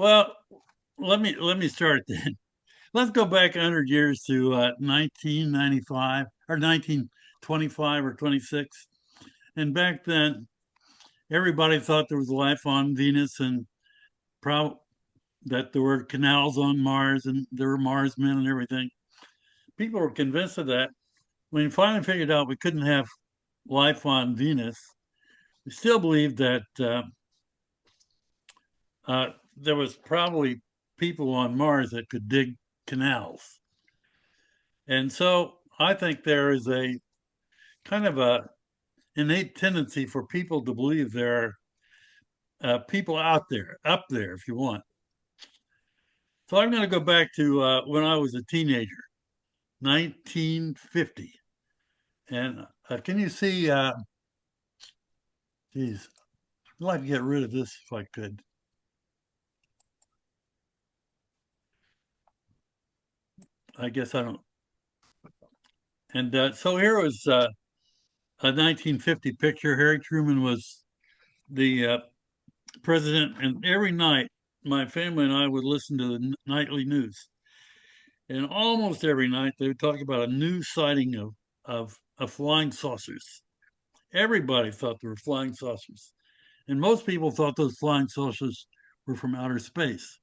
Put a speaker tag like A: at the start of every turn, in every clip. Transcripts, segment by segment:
A: Well, let me start then. Let's go back 100 years to 1995 or 1925 or 26. And back then, everybody thought there was life on Venus and prob that there were canals on Mars and there were Mars men and everything. People were convinced of that. When we finally figured out we couldn't have life on Venus, we still believed that there was probably people on Mars that could dig canals. And so I think there is a kind of a innate tendency for people to believe there are people out there, up there, if you want. So I'm going to go back to when I was a teenager, 1950. And can you see? Geez, I'd like to get rid of this if I could. I guess I don't. And so here was a 1950 picture. Harry Truman was the president, and every night my family and I would listen to the nightly news. And almost every night they would talk about a new sighting of flying saucers. Everybody thought there were flying saucers. And most people thought those flying saucers were from outer space.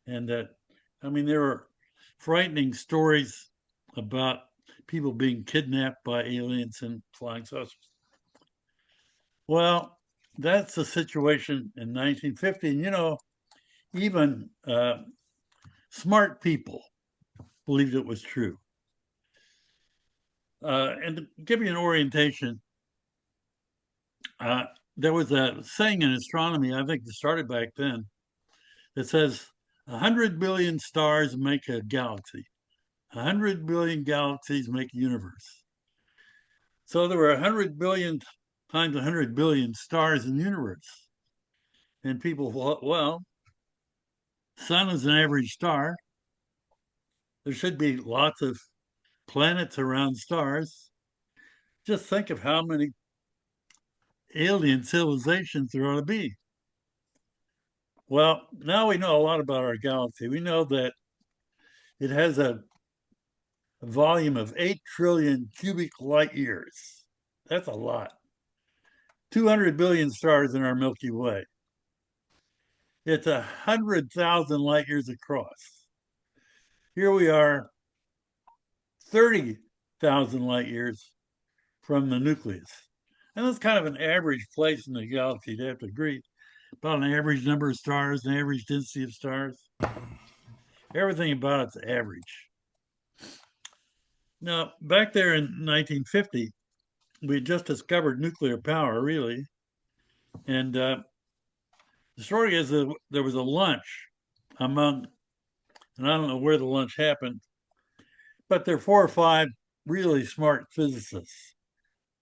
A: And that, I mean, there were frightening stories about people being kidnapped by aliens and flying saucers. Well, that's the situation in 1950. And, even smart people believed it was true. And to give you an orientation, uh, there was a saying in astronomy, I think it started back then, that says 100 billion stars make a galaxy, 100 billion galaxies make a universe. So there were 100 billion times 100 billion stars in the universe. And people thought, well, sun is an average star. There should be lots of planets around stars. Just think of how many alien civilizations there ought to be. Well, now we know a lot about our galaxy. We know that it has a volume of 8 trillion cubic light years. That's a lot. 200 billion stars in our Milky Way. It's 100,000 light years across. Here we are, 30,000 light years from the nucleus. And that's kind of an average place in the galaxy, you'd have to agree. About an average number of stars, an average density of stars. Everything about it's average. Now, back there in 1950, we had just discovered nuclear power, really. And the story is that there was a lunch among, and I don't know where the lunch happened, but there are 4 or 5 really smart physicists.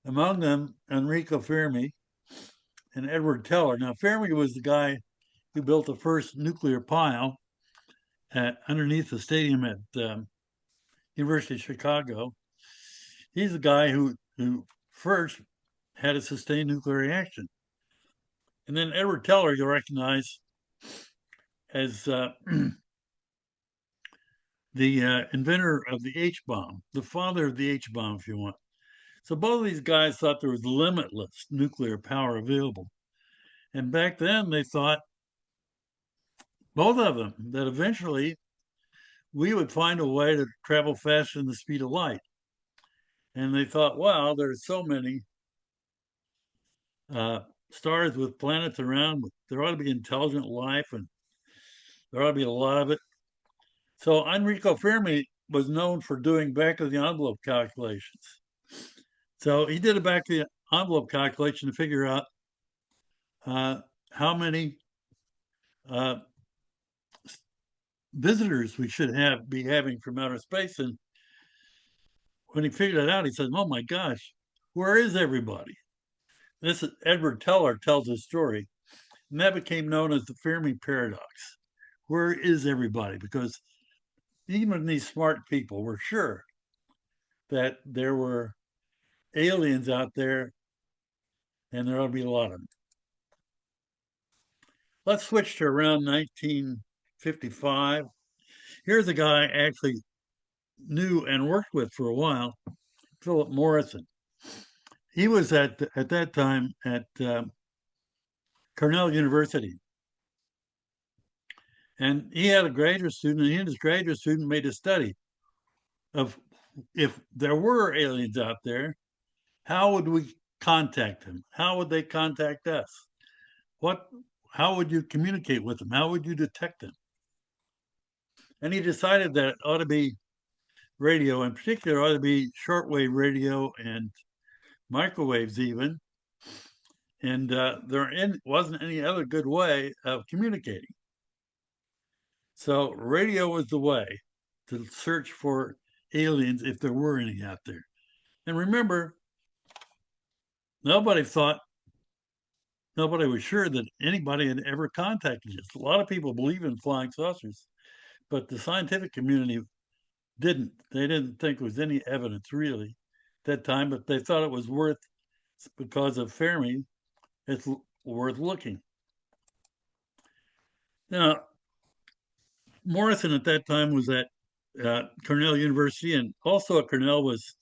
A: Among them, Enrico Fermi and Edward Teller. Now, Fermi was the guy who built the first nuclear pile underneath the stadium at University of Chicago. He's the guy who first had a sustained nuclear reaction. And then Edward Teller, you recognize as the inventor of the H bomb, the father of the H bomb, if you want. So both of these guys thought there was limitless nuclear power available. And back then they thought, both of them, that eventually we would find a way to travel faster than the speed of light. And they thought, wow, there's so many uh, stars with planets around, there ought to be intelligent life and there ought to be a lot of it. So Enrico Fermi was known for doing back of the envelope calculations. So he did a back of the envelope calculation to figure out uh, how many uh, visitors we should be having from outer space. And when he figured it out, he said, "Oh my gosh, where is everybody?" This is Edward Teller tells his story, and that became known as the Fermi paradox. Where is everybody? Because even these smart people were sure that there were aliens out there, and there ought to be a lot of them. Let's switch to around 1955. Here's a guy I actually knew and worked with for a while, Philip Morrison. He was at that time at Cornell University, and he had a graduate student, and he and his graduate student made a study of if there were aliens out there, how would we contact them? How would they contact us? What? How would you communicate with them? How would you detect them? And he decided that it ought to be radio, in particular, ought to be shortwave radio and microwaves even. And wasn't any other good way of communicating. So radio was the way to search for aliens if there were any out there. And remember, nobody thought, nobody was sure that anybody had ever contacted us. A lot of people believe in flying saucers, but the scientific community didn't. They didn't think there was any evidence really at that time, but they thought it was worth, because of Fermi, it's worth looking. Now, Morrison at that time was at Cornell University, and also at Cornell was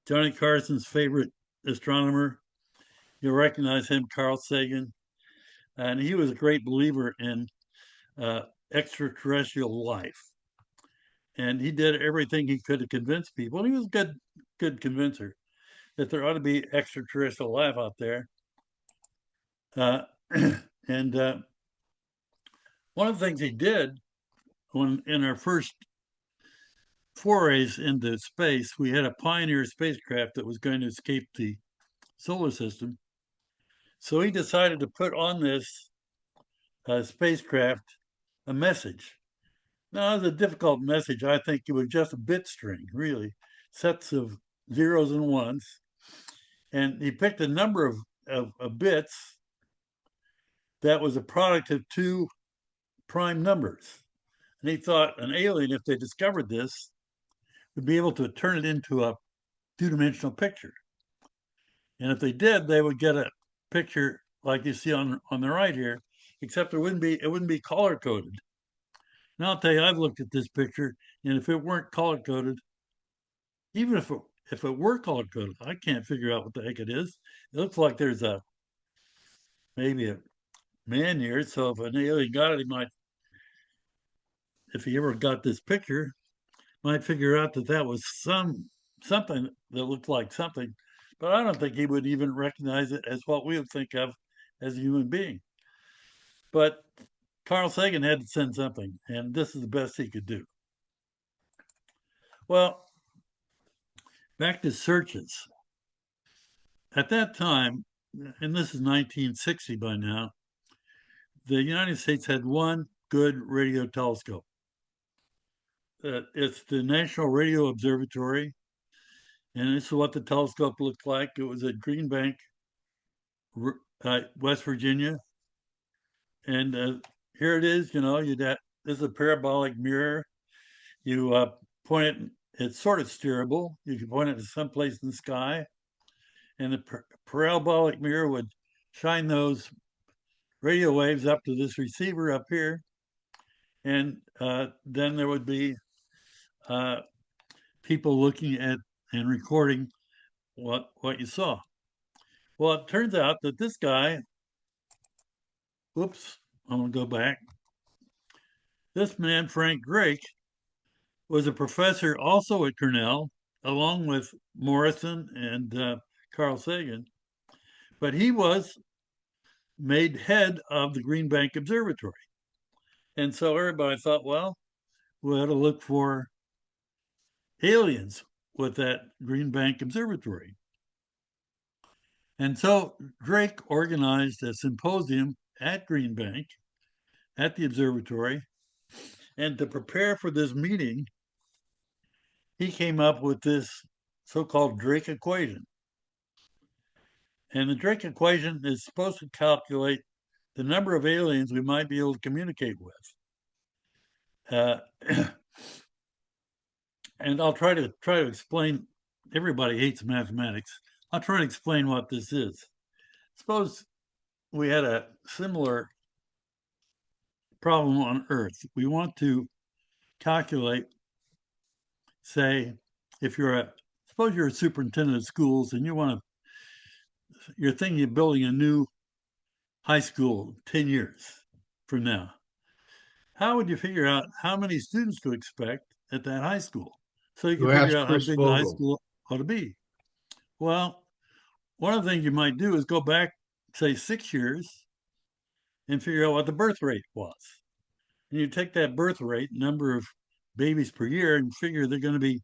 A: Johnny Carson's favorite astronomer. You'll recognize him, Carl Sagan, and he was a great believer in extraterrestrial life. And he did everything he could to convince people. And he was a good convincer that there ought to be extraterrestrial life out there. Uh, and one of the things he did when in our first forays into space, we had a Pioneer spacecraft that was going to escape the solar system. So he decided to put on this spacecraft a message. Now, it was a difficult message. I think it was just a bit string, really, sets of zeros and ones. And he picked a number of bits that was a product of two prime numbers. And he thought an alien, if they discovered this, would be able to turn it into a two-dimensional picture. And if they did, they would get a picture like you see on the right here, except it wouldn't be color coded. Now I'll tell you, I've looked at this picture, and if it weren't color coded, even if it were color coded, I can't figure out what the heck it is. It looks like there's maybe a man here. So if an alien got it, he might, if he ever got this picture, might figure out that that was something that looked like something. But I don't think he would even recognize it as what we would think of as a human being. But Carl Sagan had to send something, and this is the best he could do. Well, back to searches. At that time, and this is 1960 by now, the United States had one good radio telescope. It's the National Radio Observatory, and this is what the telescope looked like. It was at Green Bank, West Virginia, and here it is. This is a parabolic mirror. You point it. It's sort of steerable. You can point it to someplace in the sky, and the parabolic mirror would shine those radio waves up to this receiver up here, and then there would be people looking at and recording what you saw. Well, it turns out that this guy, whoops, I'm going to go back. This man, Frank Drake, was a professor also at Cornell, along with Morrison and Carl Sagan, but he was made head of the Green Bank Observatory. And so everybody thought, well, we ought to look for aliens with that Green Bank Observatory. And so Drake organized a symposium at Green Bank, at the observatory. And to prepare for this meeting, he came up with this so-called Drake equation. And the Drake equation is supposed to calculate the number of aliens we might be able to communicate with. And I'll try to explain. Everybody hates mathematics. I'll try to explain what this is. Suppose we had a similar problem on Earth. We want to calculate, say, if you're a suppose you're a superintendent of schools and you're thinking of building a new high school 10 years from now. How would you figure out how many students to expect at that high school? So you
B: Go
A: can figure
B: ask
A: out how
B: Chris
A: big the high
B: Vogel.
A: school ought to be. Well, one of the things you might do is go back, say, 6 years and figure out what the birth rate was. And you take that birth rate, number of babies per year, and figure they're going to be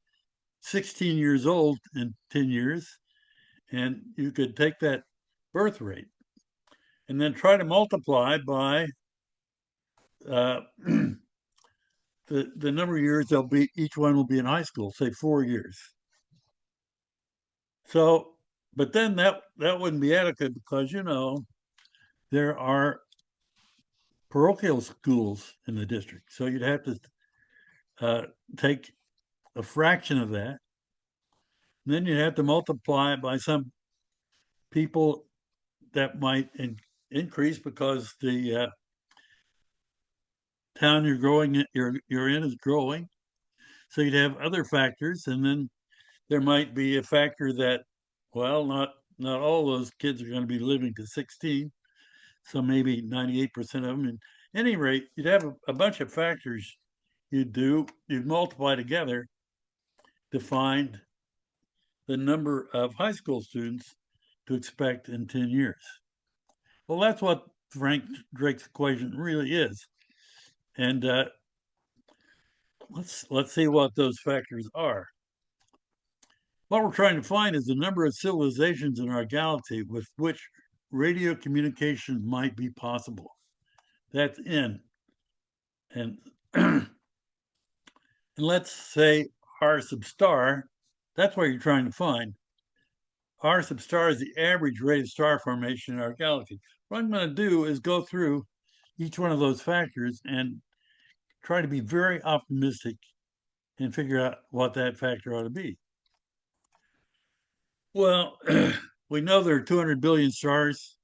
A: 16 years old in 10 years. And you could take that birth rate and then try to multiply by uh, the number of years they'll be, each one will be in high school, say 4 years. So, but then that wouldn't be adequate because, there are parochial schools in the district. So you'd have to uh, take a fraction of that. And then you'd have to multiply it by some people that might increase because the town you're in is growing. So you'd have other factors, and then there might be a factor that, well, not all those kids are going to be living to 16. So maybe 98% of them. At any rate, you'd have a bunch of factors you'd multiply together to find the number of high school students to expect in 10 years. Well, that's what Frank Drake's equation really is. And let's see what those factors are. What we're trying to find is the number of civilizations in our galaxy with which radio communication might be possible. That's N. And and let's say R sub star, that's what you're trying to find. R sub star is the average rate of star formation in our galaxy. What I'm going to do is go through each one of those factors and try to be very optimistic and figure out what that factor ought to be. Well, we know there are 200 billion stars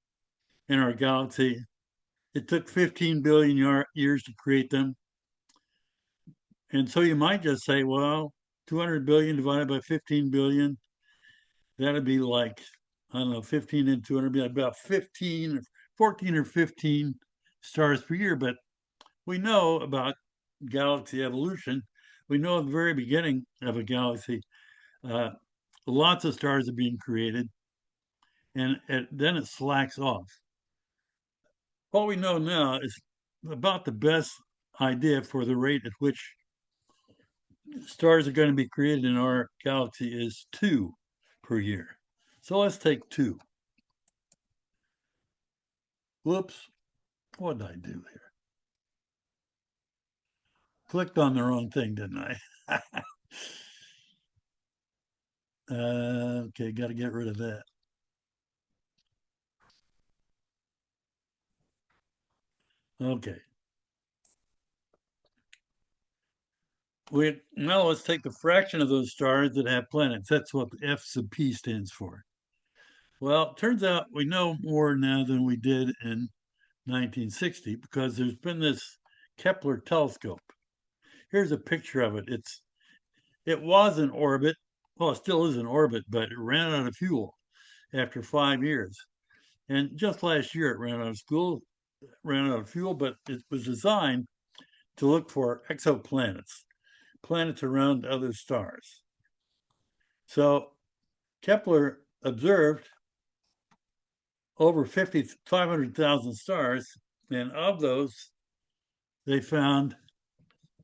A: in our galaxy. It took 15 billion years to create them. And so you might just say, well, 200 billion divided by 15 billion, that'd be like, I don't know, 15 and 200, be about 15 or 14 or 15 stars per year. But we know about galaxy evolution. We know at the very beginning of a galaxy, uh, lots of stars are being created, and then it slacks off. What we know now is about the best idea for the rate at which stars are going to be created in our galaxy is 2 per year. So let's take 2. Whoops, what did I do here? Clicked on the wrong thing, didn't I? Okay, got to get rid of that. Okay. Now let's take the fraction of those stars that have planets. That's what the F sub p stands for. Well, it turns out we know more now than we did in 1960 because there's been this Kepler telescope. Here's a picture of it. It was in orbit. Well, it still is in orbit, but it ran out of fuel after 5 years. And just last year it ran out of fuel, but it was designed to look for exoplanets, planets around other stars. So Kepler observed over 500,000 stars, and of those, they found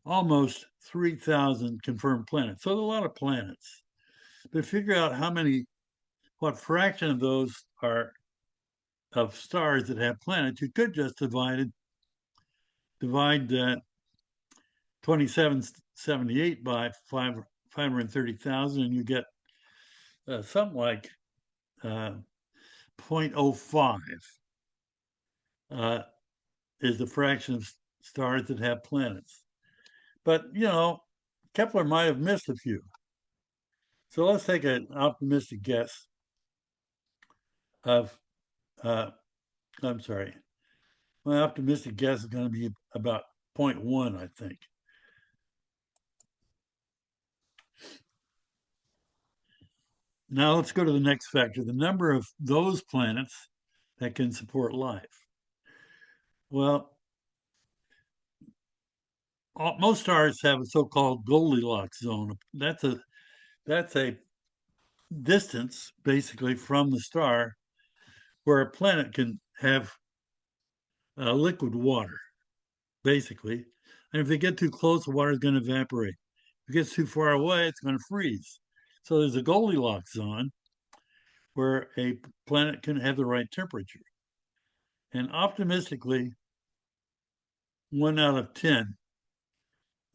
A: almost 3,000 confirmed planets. So there's a lot of planets. But figure out what fraction of those are of stars that have planets. You could just divide 2778 by 530,000, and you get something like 0.05 is the fraction of stars that have planets. But, Kepler might have missed a few. So let's take an optimistic guess of, I'm sorry, My optimistic guess is going to be about zero point 0.1, I think. Now let's go to the next factor, the number of those planets that can support life. Well, most stars have a so-called Goldilocks zone. That's a distance basically from the star where a planet can have liquid water, basically. And if they get too close, the water is going to evaporate. If it gets too far away, it's going to freeze. So there's a Goldilocks zone where a planet can have the right temperature. And optimistically, 1 out of 10,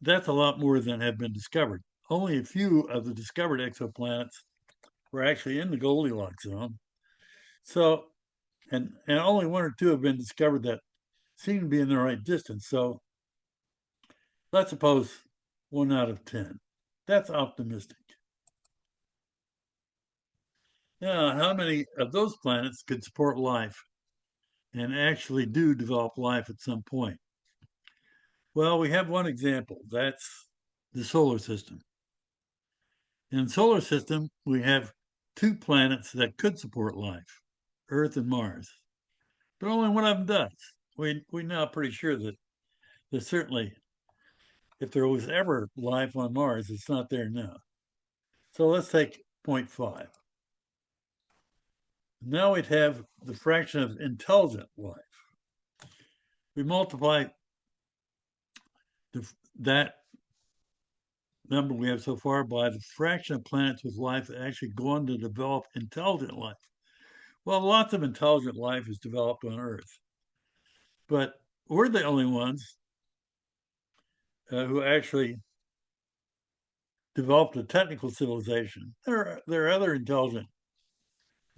A: that's a lot more than have been discovered. Only a few of the discovered exoplanets were actually in the Goldilocks zone. So, and only 1 or 2 have been discovered that seem to be in the right distance. So let's suppose 1 out of 10. That's optimistic. Now, how many of those planets could support life and actually do develop life at some point? Well, we have one example. That's the solar system. In the solar system, we have 2 planets that could support life, Earth and Mars, but only one of them does. We now pretty sure that there's certainly, if there was ever life on Mars, it's not there now. So let's take 0.5. Now we'd have the fraction of intelligent life. We multiply that number we have so far by the fraction of planets with life that actually go on to develop intelligent life. Well, lots of intelligent life is developed on Earth, but we're the only ones who actually developed a technical civilization. There are other intelligent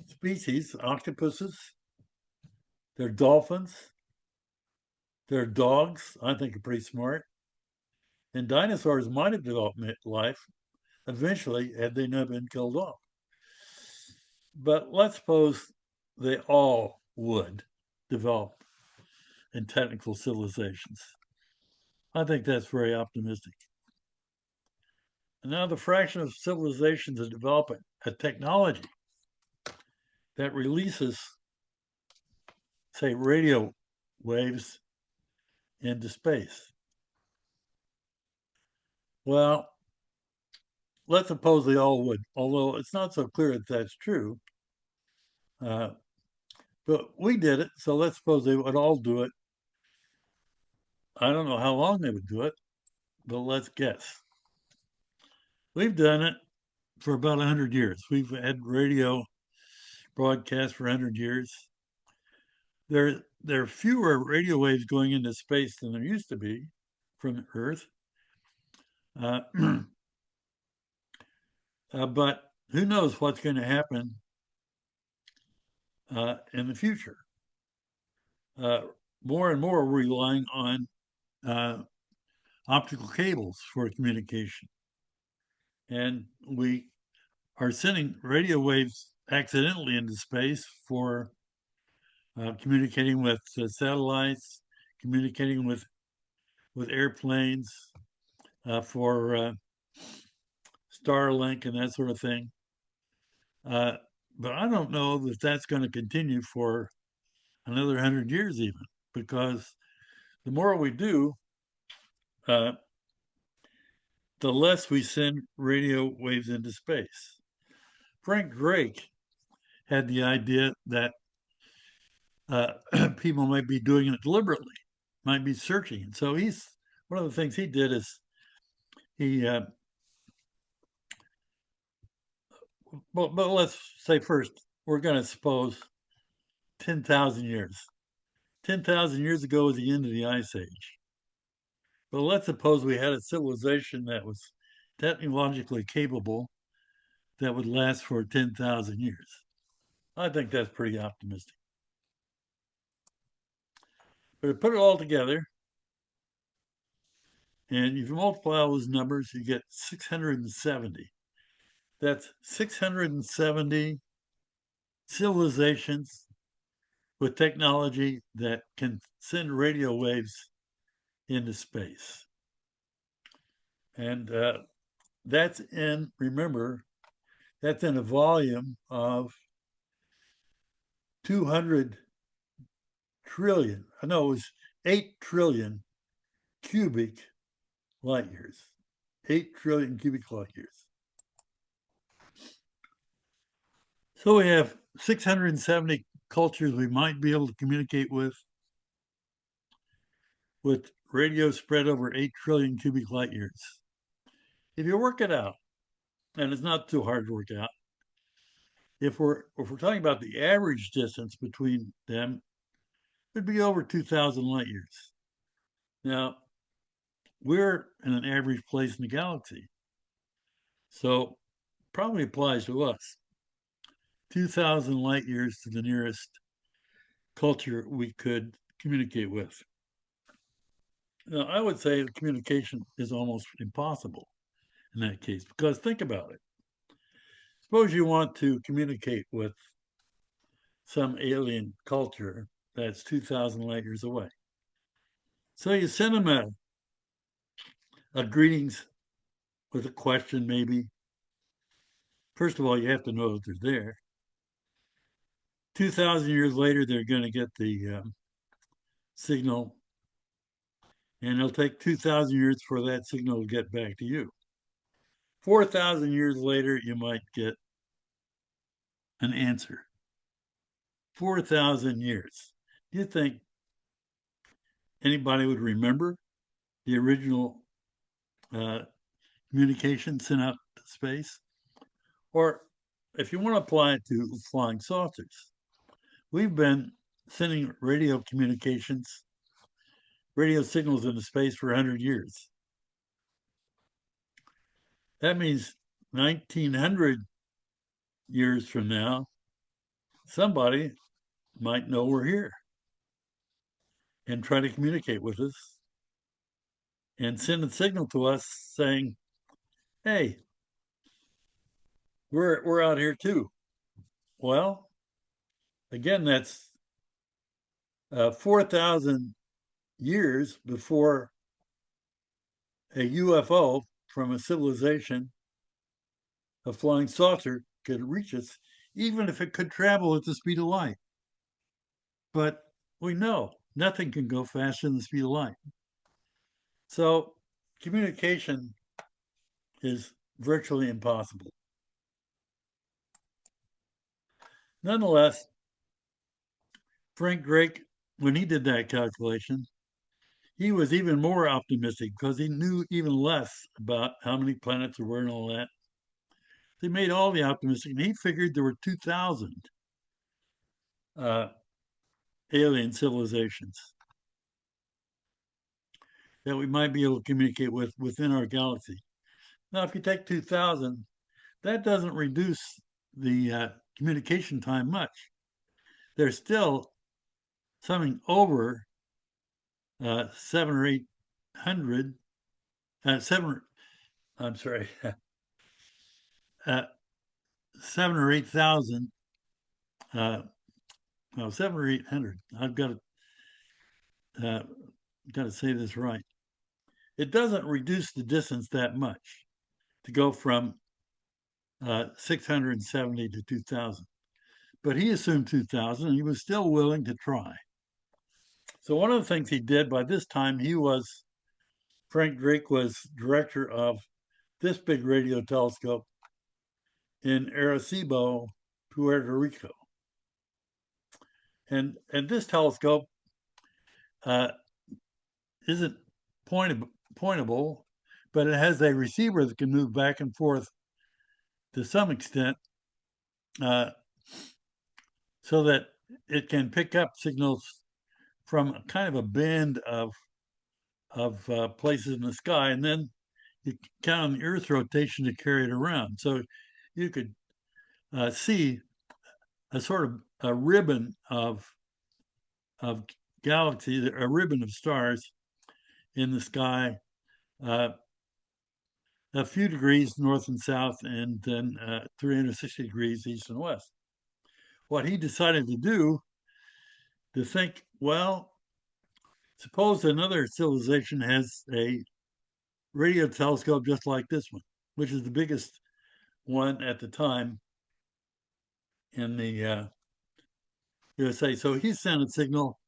A: species, octopuses, there are dolphins, there are dogs, I think are pretty smart, and dinosaurs might have developed life eventually had they not been killed off. But let's suppose they all would develop in technical civilizations. I think that's very optimistic. And now the fraction of civilizations that develop a technology that releases, say, radio waves into space. Well, let's suppose they all would, although it's not so clear that that's true. Uh, but we did it, so let's suppose they would all do it. I don't know how long they would do it, but let's guess. We've done it for about 100 years. We've had radio broadcasts for 100 years. There are fewer radio waves going into space than there used to be from Earth. Uh, but who knows what's going to happen in the future? Uh, more and more, we're relying on optical cables for communication. And we are sending radio waves accidentally into space for communicating with satellites, communicating with airplanes, for Starlink and that sort of thing. But I don't know that that's going to continue for another 100 years even, because the more we do, uh, the less we send radio waves into space. Frank Drake had the idea that people might be doing it deliberately, might be searching. And so one of the things he did is he, but let's say first, we're going to suppose 10,000 years. 10,000 years ago was the end of the Ice Age. But let's suppose we had a civilization that was technologically capable that would last for 10,000 years. I think that's pretty optimistic. But to put it all together, and if you multiply all those numbers, you get 670. That's 670 civilizations with technology that can send radio waves into space. And remember, that's in a volume of 200 trillion. I know it was 8 trillion cubic light years. 8 trillion cubic light years. So we have 670 cultures we might be able to communicate with radio spread over 8 trillion cubic light years. If you work it out, and it's not too hard to work out, if we're talking about the average distance between them, it'd be over 2,000 light years. Now, we're in an average place in the galaxy, so probably applies to us. 2,000 light years to the nearest culture we could communicate with. Now, I would say communication is almost impossible in that case, because think about it. Suppose you want to communicate with some alien culture that's 2,000 light years away. So you send them a greetings with a question, maybe. First of all, you have to know that they're there. 2,000 years later, they're going to get the signal, and it'll take 2,000 years for that signal to get back to you. 4,000 years later, you might get an answer. 4,000 years. Do you think anybody would remember the original communication sent out to space? Or if you want to apply it to flying saucers, we've been sending radio signals into space for 100 years. That means 1900 years from now, somebody might know we're here and try to communicate with us and send a signal to us saying, hey, we're out here too. Well, again, that's 4,000 years before a UFO from a civilization, a flying saucer, could reach us, even if it could travel at the speed of light. But we know nothing can go faster than the speed of light. So communication is virtually impossible. Nonetheless, Frank Drake, when he did that calculation, he was even more optimistic because he knew even less about how many planets there were and all that. They made all the optimistic, and he figured there were 2,000 alien civilizations that we might be able to communicate with within our galaxy. Now, if you take 2,000, that doesn't reduce the communication time much. There's still something over 7 or 800, I'm sorry, 7 or 8,000, well, 7 or 800. I've got to say this right. It doesn't reduce the distance that much to go from 670 to 2,000. But he assumed 2,000, and he was still willing to try. So one of the things he did, by this time, Frank Drake was director of this big radio telescope in Arecibo, Puerto Rico. And this telescope isn't pointable, but it has a receiver that can move back and forth to some extent, so that it can pick up signals from kind of a band of places in the sky, and then you count on the Earth's rotation to carry it around. So you could see a sort of a ribbon of galaxies, a ribbon of stars in the sky, a few degrees north and south, and then 360 degrees east and west. What he decided to do to think, well, suppose another civilization has a radio telescope just like this one, which is the biggest one at the time in the USA. So he sent a signal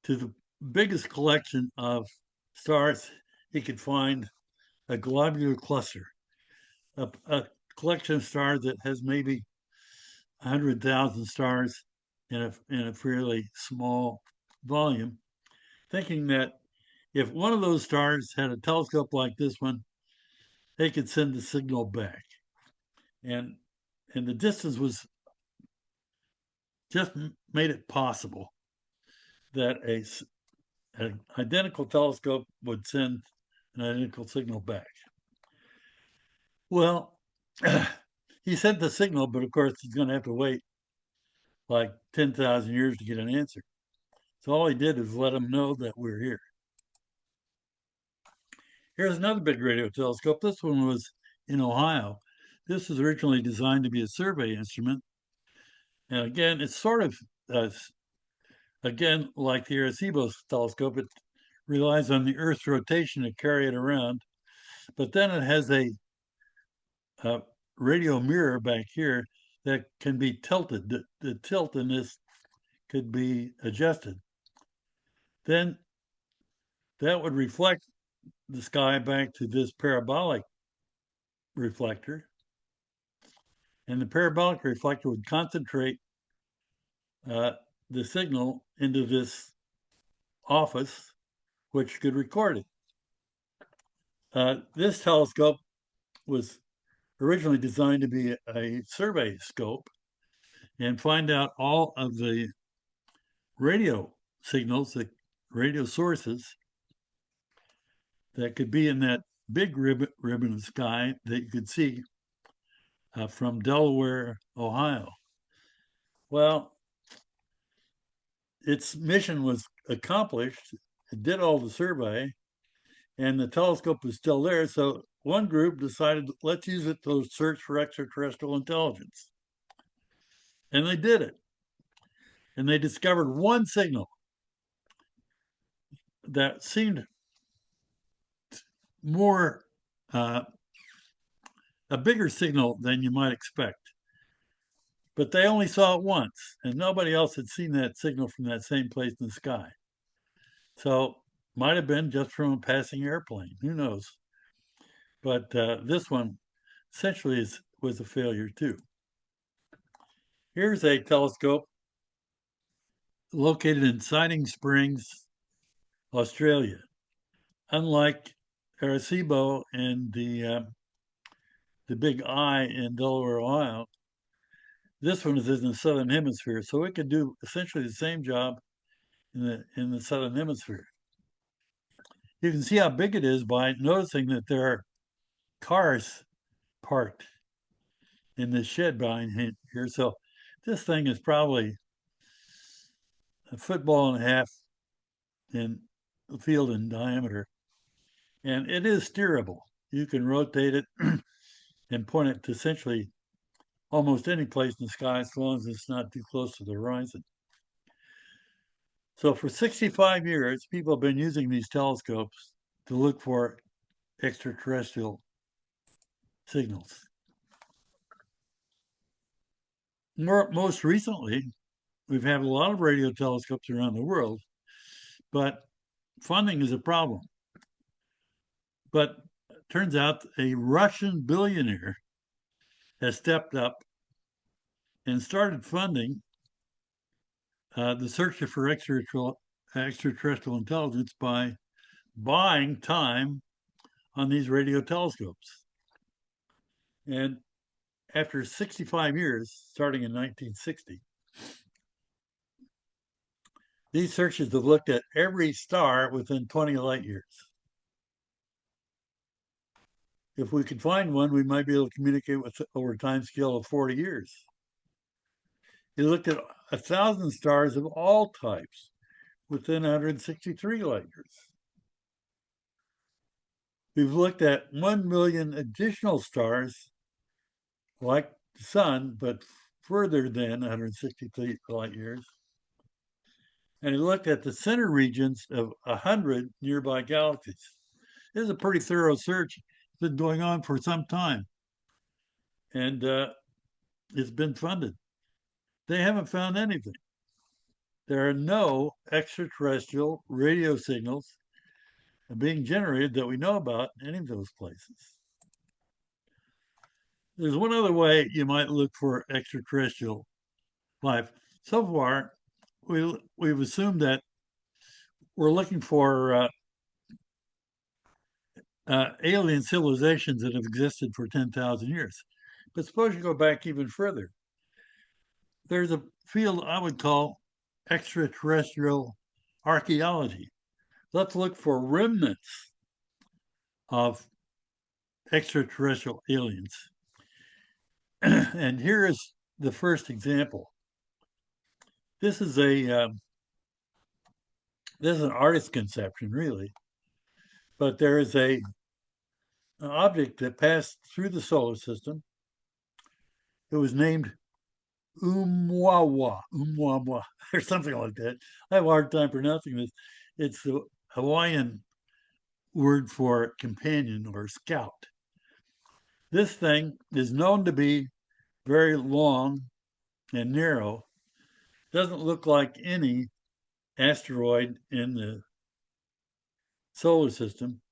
A: to the biggest collection of stars he could find, a globular cluster, a collection of stars that has maybe 100,000 stars in a fairly small volume, thinking that if one of those stars had a telescope like this one, they could send the signal back. And and the distance was just made it possible that an identical telescope would send an identical signal back. Well, he sent the signal, but of course he's going to have to wait like 10,000 years to get an answer. So all he did is let him know that we're here. Here's another big radio telescope. This one was in Ohio. This was originally designed to be a survey instrument. And again, it's sort of, again, like the Arecibo telescope, it relies on the Earth's rotation to carry it around. But then it has a radio mirror back here that can be tilted. The tilt in this could be adjusted. Then that would reflect the sky back to this parabolic reflector. And the parabolic reflector would concentrate the signal into this office, which could record it. This telescope was originally designed to be a survey scope and find out all of the radio signals, the radio sources that could be in that big ribbon of sky that you could see from Delaware, Ohio. Well, its mission was accomplished. It did all the survey, and the telescope was still there. So one group decided, let's use it to search for extraterrestrial intelligence. And they did it. And they discovered one signal that seemed more a bigger signal than you might expect. But they only saw it once, and nobody else had seen that signal from that same place in the sky. So might have been just from a passing airplane. Who knows? But this one essentially was a failure too. Here's a telescope located in Siding Springs, Australia. Unlike Arecibo and the Big Eye in Delaware, Ohio, this one is in the southern hemisphere, so it could do essentially the same job in the southern hemisphere. You can see how big it is by noticing that there are cars parked in this shed behind here. So this thing is probably a football and a half in the field in diameter, and it is steerable. You can rotate it and point it to essentially almost any place in the sky as long as it's not too close to the horizon. So for 65 years, people have been using these telescopes to look for extraterrestrial signals. Most recently, we've had a lot of radio telescopes around the world, but funding is a problem. But it turns out a Russian billionaire has stepped up and started funding the search for extraterrestrial intelligence by buying time on these radio telescopes. And after 65 years, starting in 1960, these searches have looked at every star within 20 light years. If we could find one, we might be able to communicate with over a time scale of 40 years. It looked at 1,000 stars of all types within 163 light years. We've looked at 1 million additional stars like the sun, but further than 163 light years. and he looked at the center regions of 100 nearby galaxies. This is a pretty thorough search. It's been going on for some time, and it's been funded. They haven't found anything. There are no extraterrestrial radio signals being generated that we know about in any of those places. There's one other way you might look for extraterrestrial life. So far, we've assumed that we're looking for alien civilizations that have existed for 10,000 years. But suppose you go back even further. There's a field I would call extraterrestrial archaeology. Let's look for remnants of extraterrestrial aliens. And here is the first example. This is an artist's conception, really, but there is an object that passed through the solar system. It was named Umwawa, or something like that. I have a hard time pronouncing this. It's the Hawaiian word for companion or scout. This thing is known to be very long and narrow. Doesn't look like any asteroid in the solar system.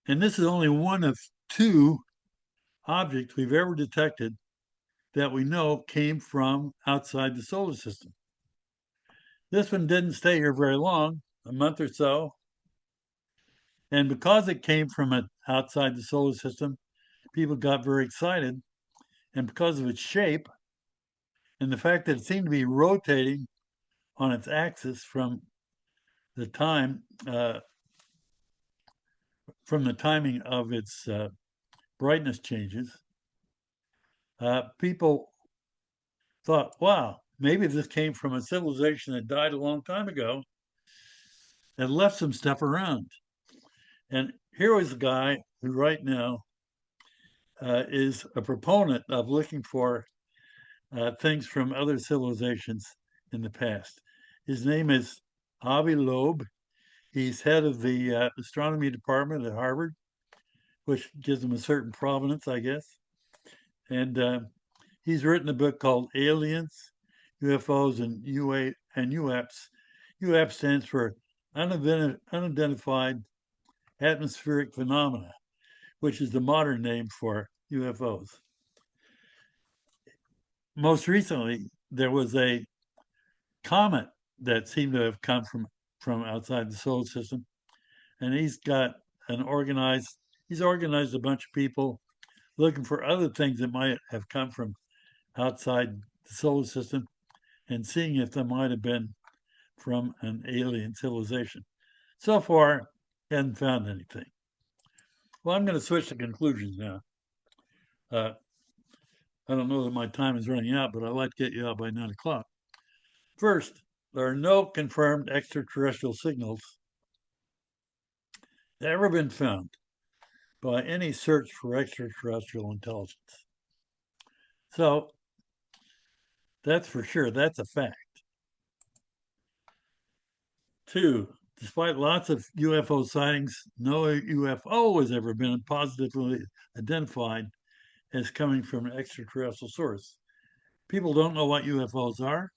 A: And this is only one of two objects we've ever detected that we know came from outside the solar system. This one didn't stay here very long, a month or so. And because it came from outside the solar system, people got very excited. And because of its shape and the fact that it seemed to be rotating on its axis from the time, from the timing of its brightness changes, people thought, wow, maybe this came from a civilization that died a long time ago and left some stuff around. And here was a guy who right now is a proponent of looking for things from other civilizations in the past. His name is Avi Loeb. He's head of the astronomy department at Harvard, which gives him a certain provenance, I guess. And he's written a book called Aliens, UFOs, and UAPs. UAP stands for Unidentified Atmospheric Phenomena, which is the modern name for UFOs. Most recently, there was a comet that seemed to have come from outside the solar system, and he's organized a bunch of people looking for other things that might have come from outside the solar system and seeing if they might have been from an alien civilization. So far, hasn't found anything. Well, I'm going to switch to conclusions now. I don't know that my time is running out, but I'd like to get you out by 9 o'clock. First, there are no confirmed extraterrestrial signals that ever been found by any search for extraterrestrial intelligence. So that's for sure. That's a fact. Two, despite lots of UFO sightings, no UFO has ever been positively identified as coming from an extraterrestrial source. People don't know what UFOs are.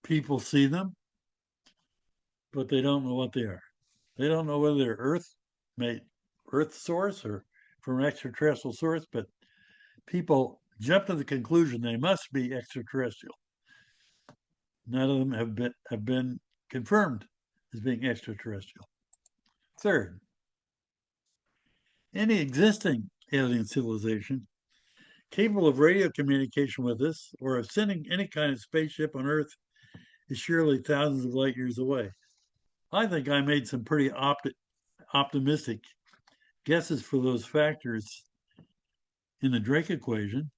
A: People see them, but they don't know what they are. They don't know whether they're Earth source or from an extraterrestrial source, but people jump to the conclusion they must be extraterrestrial. None of them have been confirmed as being extraterrestrial. Third, any existing alien civilization capable of radio communication with us or of sending any kind of spaceship on Earth is surely thousands of light years away. I think I made some pretty optimistic guesses for those factors in the Drake equation.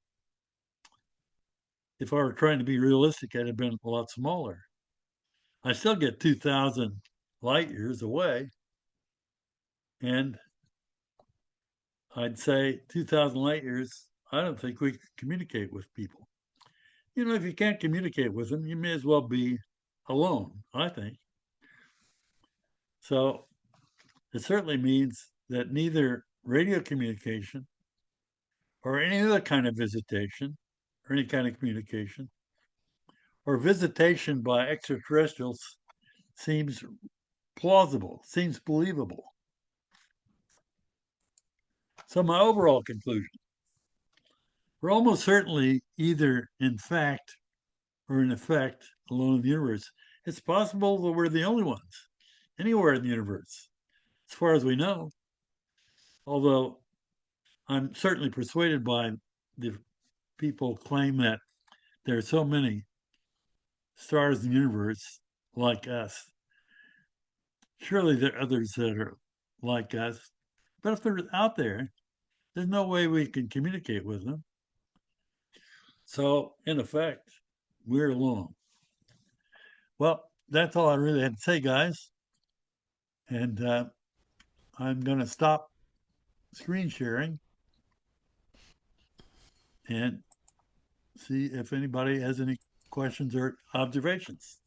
A: If I were trying to be realistic, I'd have been a lot smaller. I still get 2,000 light years away, and I'd say 2,000 light years, I don't think we could communicate with people. if you can't communicate with them, you may as well be alone, I think. So it certainly means that neither radio communication or any other kind of visitation or any kind of communication or visitation by extraterrestrials seems plausible, seems believable. So my overall conclusion, we're almost certainly either in fact or in effect alone in the universe. It's possible that we're the only ones anywhere in the universe, as far as we know. Although I'm certainly persuaded by the people who claim that there are so many stars in the universe like us. Surely there are others that are like us. But if they're out there, there's no way we can communicate with them. So, in effect, we're alone. Well, that's all I really had to say, guys. And I'm going to stop screen sharing and see if anybody has any questions or observations.